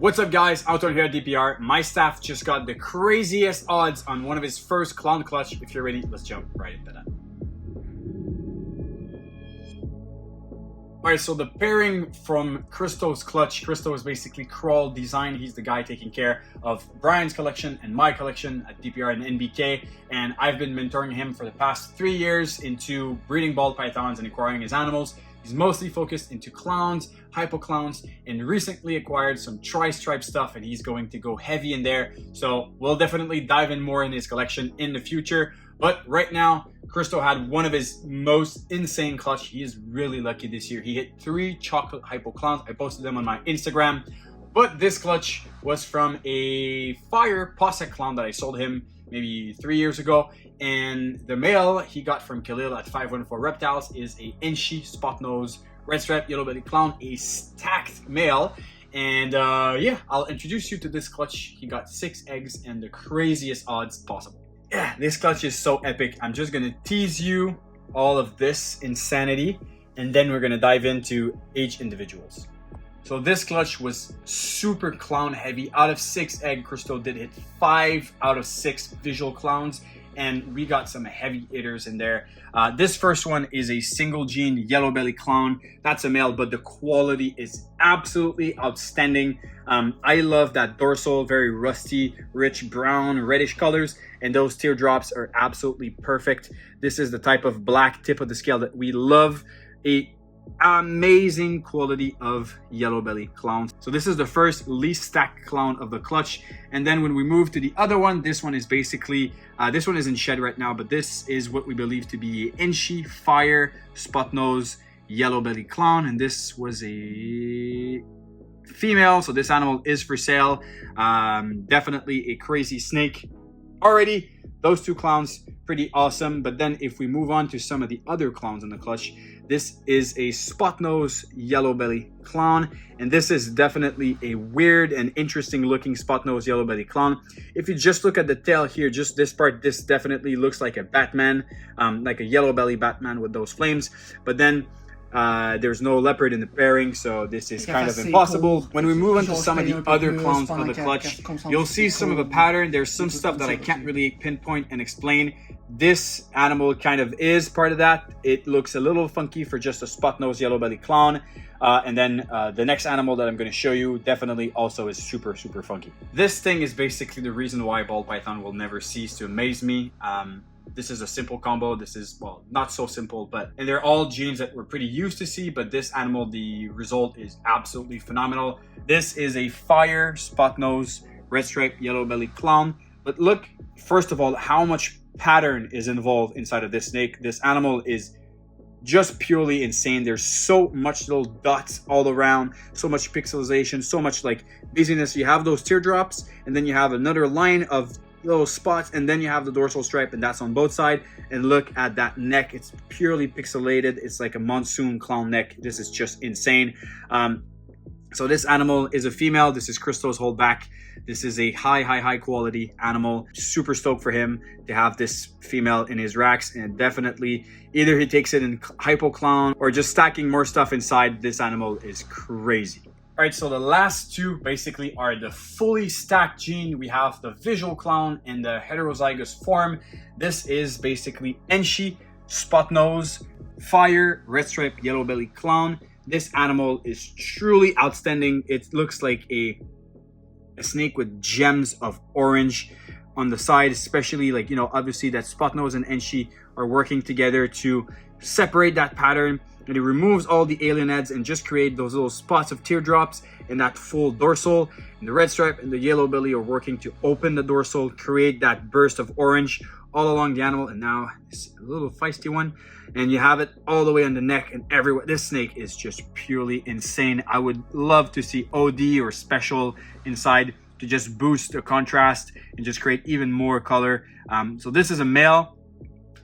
What's up guys, Outdoor here at DPR. My staff just got the craziest odds on one of his first clown clutch. If you're ready, let's jump right into that. Alright, so the pairing from Christo's clutch. Christo is basically KrawlDsign. He's the guy taking care of Brian's collection and my collection at DPR and NBK. And I've been mentoring him for the past 3 years into breeding ball pythons and acquiring his animals. He's mostly focused into clowns, hypoclowns, and recently acquired some tri-stripe stuff, and he's going to go heavy in there. So we'll definitely dive in more in his collection in the future. But right now, Christo had one of his most insane clutch. He is really lucky this year. He hit 3 chocolate hypoclowns. I posted them on my Instagram. But this clutch was from a fire posset clown that I sold him maybe 3 years ago. And the male he got from Khalil at 514 Reptiles is a Enshi spot nose red stripe yellow belly clown, a stacked male. And yeah, I'll introduce you to this clutch. He got 6 eggs and the craziest odds possible. Yeah, this clutch is so epic. I'm just gonna tease you all of this insanity, and then we're gonna dive into each individuals. So this clutch was super clown heavy. Out of 6 egg, Christo did hit 5 out of 6 visual clowns, and we got some heavy hitters in there. This first one is a single gene yellow belly clown. That's a male, but the quality is absolutely outstanding. I love that dorsal, very rusty, rich brown, reddish colors, and those teardrops are absolutely perfect. This is the type of black tip of the scale that we love. A amazing quality of yellow belly clowns. So this is the first least stacked clown of the clutch. And then when we move to the other one, this one is basically this one is in shed right now, but this is what we believe to be an Enshi fire spot nose yellow belly clown, and this was a female, so this animal is for sale. Definitely a crazy snake. Already those 2 clowns pretty awesome. But then if we move on to some of the other clowns in the clutch, this is a spot nose yellow belly clown, and this is definitely a weird and interesting looking spot nose yellow belly clown. If you just look at the tail here, just this part, this definitely looks like a Batman, like a yellow belly Batman with those flames. But then there's no leopard in the pairing, so this is kind of impossible. When we move on to some of the other clowns of the clutch, you'll see some of a pattern. There's some stuff that I can't really pinpoint and explain. This animal kind of is part of that. It looks a little funky for just a spot nose yellow belly clown. And then the next animal that I'm going to show you definitely also is super funky. This thing is basically the reason why ball python will never cease to amaze me. This is a simple combo. This is, well, not so simple, and they're all genes that we're pretty used to see, but this animal, the result is absolutely phenomenal. This is a fire spot nose red stripe yellow belly clown. But look, first of all, how much pattern is involved inside of this snake. This animal is just purely insane. There's so much little dots all around, so much pixelization, so much like busyness. You have those teardrops, and then you have another line of little spots, and then you have the dorsal stripe, and that's on both sides. And look at that neck, it's purely pixelated. It's like a monsoon clown neck. This is just insane. So this animal is a female. This is Christo's holdback. This is a high quality animal. Super stoked for him to have this female in his racks, and definitely either he takes it in hypoclown or just stacking more stuff inside. This animal is crazy. All right, so the last 2 basically are the fully stacked gene. We have the visual clown and the heterozygous form. This is basically Enshi spot nose fire red stripe yellow belly clown. This animal is truly outstanding. It looks like a snake with gems of orange on the side, especially, like, you know, obviously that spot nose and Enshi are working together to separate that pattern, and it removes all the alien heads and just create those little spots of teardrops in that full dorsal. And the red stripe and the yellow belly are working to open the dorsal, create that burst of orange all along the animal. And now it's a little feisty one, and you have it all the way on the neck and everywhere. This snake is just purely insane. I would love to see OD or special inside to just boost the contrast and just create even more color. So this is a male.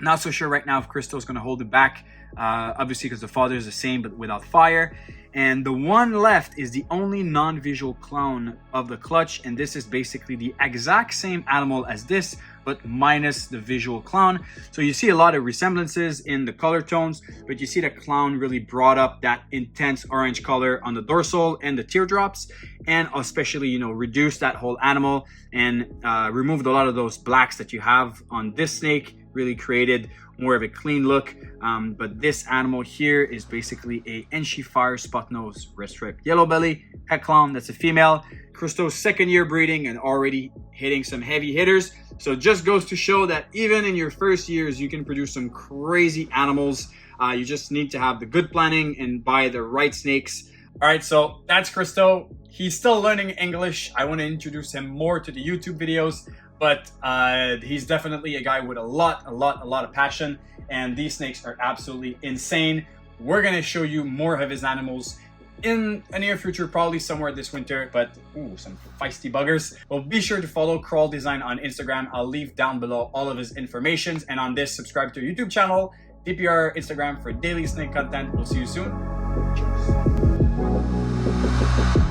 Not so sure right now if Christo's going to hold it back. obviously because the father is the same but without fire. And the one left is the only non-visual clone of the clutch, and this is basically the exact same animal as this, but minus the visual clown. So you see a lot of resemblances in the color tones, but you see the clown really brought up that intense orange color on the dorsal and the teardrops, and especially, you know, reduced that whole animal and removed a lot of those blacks that you have on this snake, really created more of a clean look. But this animal here is basically a Enchi Fire spot nose, red stripe, yellow belly, head clown. That's a female. Christo's second year breeding and already hitting some heavy hitters. So it just goes to show that even in your first years, you can produce some crazy animals. You just need to have the good planning and buy the right snakes. All right, so that's Christo. He's still learning English. I want to introduce him more to the YouTube videos, but he's definitely a guy with a lot of passion, and these snakes are absolutely insane. We're gonna show you more of his animals in a near future, probably somewhere this winter, but ooh, some feisty buggers. Well, be sure to follow KrawlDsign on Instagram. I'll leave down below all of his information, and on this, subscribe to our YouTube channel, DPR Instagram for daily snake content. We'll see you soon. Cheers.